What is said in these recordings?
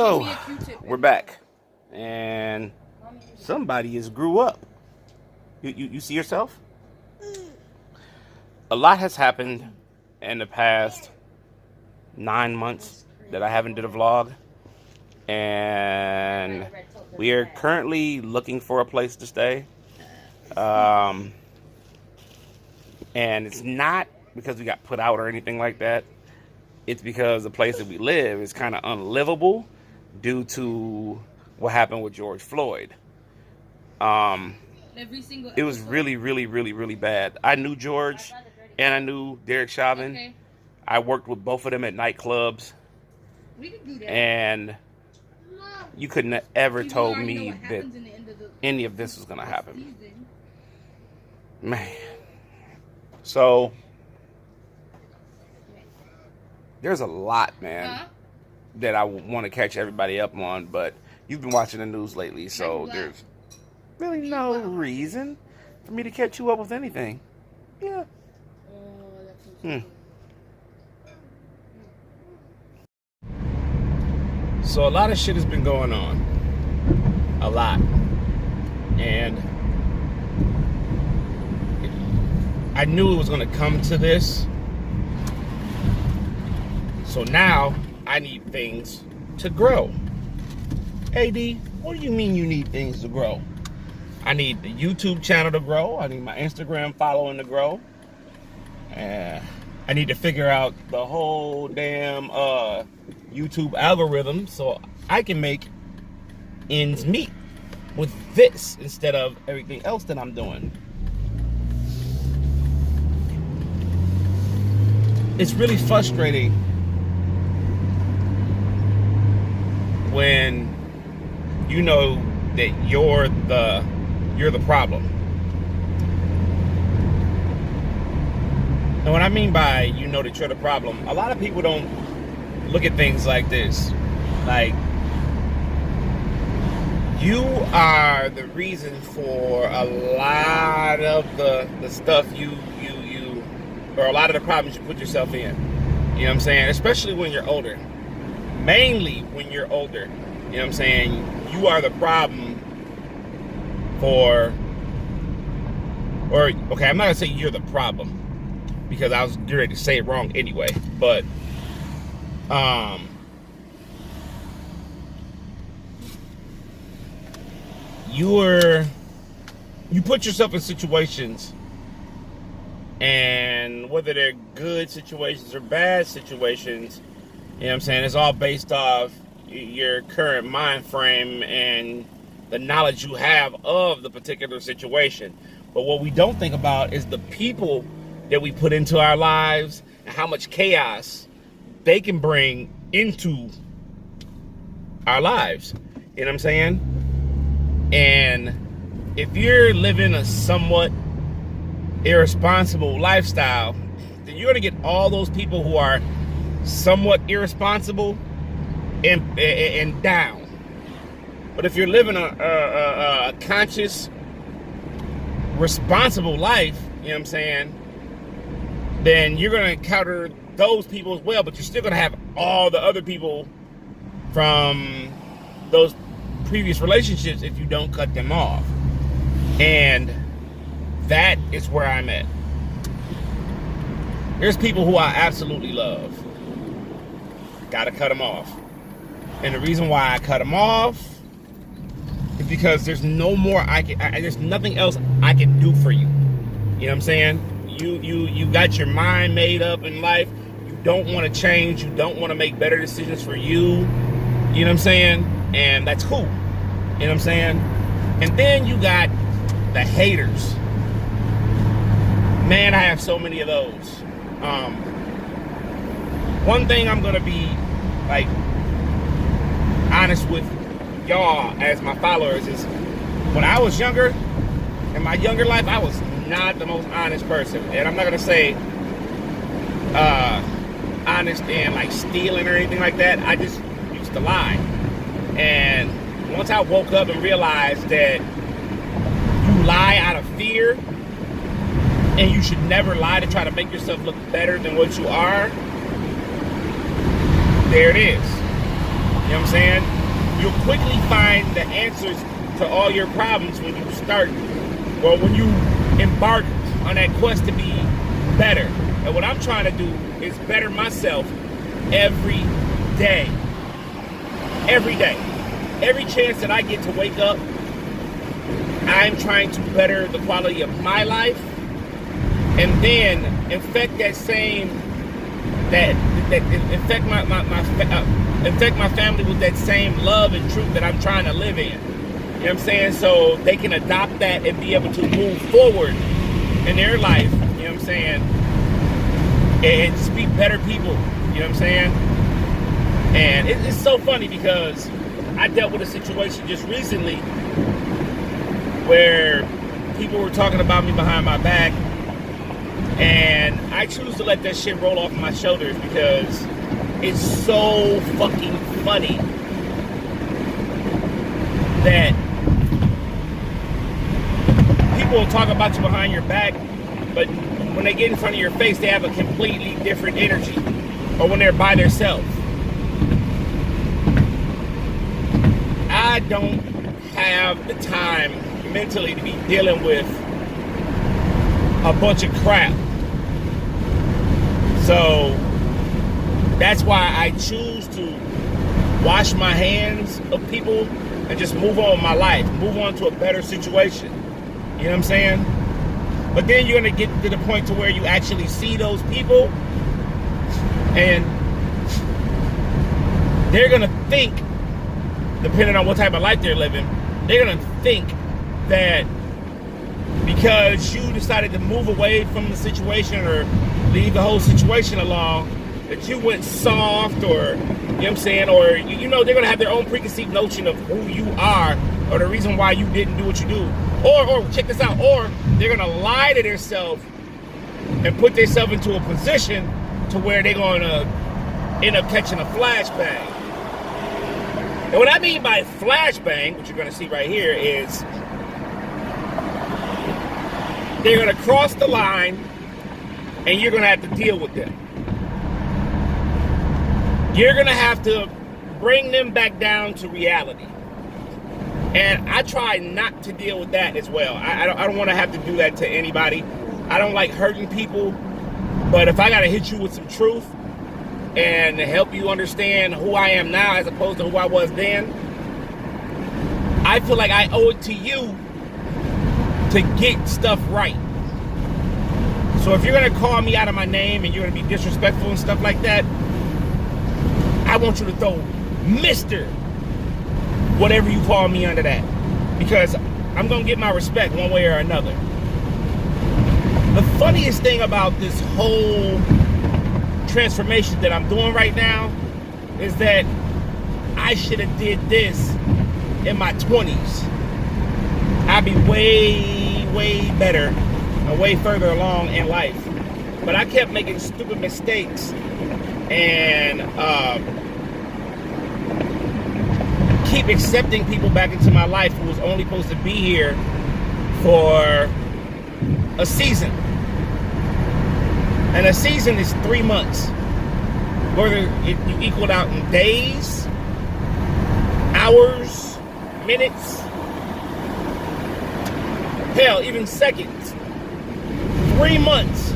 So, we're back. And somebody has grew up. You see yourself? A lot has happened in the past 9 months that I haven't did a vlog. And we are currently looking for a place to stay. And it's not because we got put out or anything like that. It's because the place that we live is kind of unlivable due to what happened with George Floyd. It was really bad. I knew George and I knew Derek Chauvin. Okay. I worked with both of them at nightclubs. We can do that. And you couldn't have ever told me that any of this was going to happen. Man. So there's a lot, man, that I want to catch everybody up on, but you've been watching the news lately, so there's really no reason for me to catch you up with anything. Yeah. So a lot of shit has been going on. A lot. And I knew it was going to come to this. So now I need things to grow. AD, what do you mean you need things to grow? I need the YouTube channel to grow. I need my Instagram following to grow. I need to figure out the whole damn YouTube algorithm so I can make ends meet with this instead of everything else that I'm doing. It's really frustrating when you know that you're the problem. And what I mean by you know that you're the problem, a lot of people don't look at things like this. Like, you are the reason for a lot of the stuff or a lot of the problems you put yourself in. You know what I'm saying? Especially when you're older. Mainly when you're older. You know what I'm saying? You are the problem okay, I'm not gonna say you're the problem because I was getting ready to say it wrong anyway, but you put yourself in situations, and whether they're good situations or bad situations, you know what I'm saying, it's all based off your current mind frame and the knowledge you have of the particular situation. But what we don't think about is the people that we put into our lives and how much chaos they can bring into our lives. You know what I'm saying? And if you're living a somewhat irresponsible lifestyle, then you're going to get all those people who are somewhat irresponsible and down. But if you're living a conscious, responsible life, you know what I'm saying, then you're going to encounter those people as well, but you're still going to have all the other people from those previous relationships if you don't cut them off. And that is where I'm at. There's people who I absolutely love. Gotta cut them off. And the reason why I cut them off is because there's no more there's nothing else I can do for you. You know what I'm saying? You got your mind made up in life. You don't want to change. You don't want to make better decisions for you. You know what I'm saying? And that's cool. You know what I'm saying? And then you got the haters. Man, I have so many of those. One thing I'm gonna be like honest with y'all as my followers is, when I was younger, in my younger life, I was not the most honest person. And I'm not gonna say honest and like stealing or anything like that. I just used to lie. And once I woke up and realized that you lie out of fear, and you should never lie to try to make yourself look better than what you are, there it is. You know what know what I'm saying? You'll quickly find the answers to all your problems when you start, well, when you embark on that quest to be better. And what I'm trying to do is better myself every day. Every day. Every chance that I get to wake up, I'm trying to better the quality of my life, and then infect that same, infect my family with that same love and truth that I'm trying to live in. You know what I'm saying? So they can adopt that and be able to move forward in their life. You know what I'm saying? And just be better people. You know what I'm saying? And it's so funny because I dealt with a situation just recently where people were talking about me behind my back, and I choose to let that shit roll off my shoulders because it's so fucking funny that people will talk about you behind your back, but when they get in front of your face, they have a completely different energy, or when they're by themselves. I don't have the time mentally to be dealing with a bunch of crap. So that's why I choose to wash my hands of people and just move on with my life, move on to a better situation. You know what I'm saying? But then you're going to get to the point to where you actually see those people, and they're going to think, depending on what type of life they're living, they're going to think that because you decided to move away from the situation or leave the whole situation alone, that you went soft, or, you know what I'm saying, or, you know, they're going to have their own preconceived notion of who you are or the reason why you didn't do what you do. Or check this out, or they're going to lie to themselves and put themselves into a position to where they're going to end up catching a flashbang. And what I mean by flashbang, what you're going to see right here, is they're going to cross the line and you're going to have to deal with them. You're going to have to bring them back down to reality. And I try not to deal with that as well. I don't want to have to do that to anybody. I don't like hurting people. But if I got to hit you with some truth and help you understand who I am now as opposed to who I was then, I feel like I owe it to you to get stuff right. So if you're going to call me out of my name and you're going to be disrespectful and stuff like that, I want you to throw Mr. whatever you call me under that, because I'm going to get my respect one way or another. The funniest thing about this whole transformation that I'm doing right now is that I should have did this in my 20s. I'd be way better and way further along in life. But I kept making stupid mistakes and keep accepting people back into my life who was only supposed to be here for a season. And a season is 3 months. Whether you equal it out in days, hours, minutes, hell, even seconds. 3 months.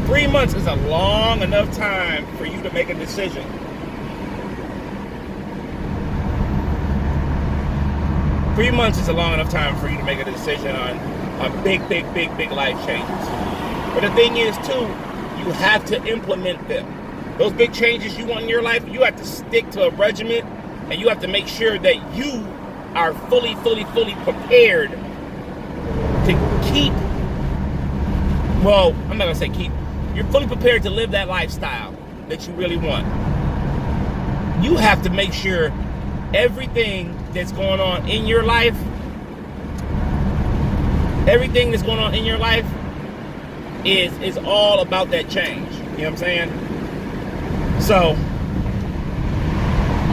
3 months is a long enough time for you to make a decision. Three months is a long enough time for you to make a decision on big life changes. But the thing is, too, you have to implement them. Those big changes you want in your life, you have to stick to a regimen, and you have to make sure that you are fully prepared to keep, well, I'm not going to say keep, you're fully prepared to live that lifestyle that you really want. You have to make sure everything that's going on in your life, is all about that change. You know what I'm saying? So,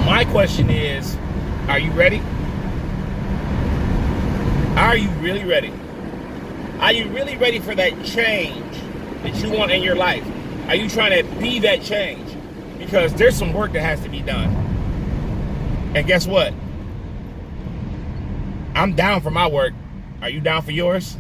my question is, are you ready? Are you really ready? Are you really ready for that change that you want in your life? Are you trying to be that change? Because there's some work that has to be done. And guess what? I'm down for my work. Are you down for yours?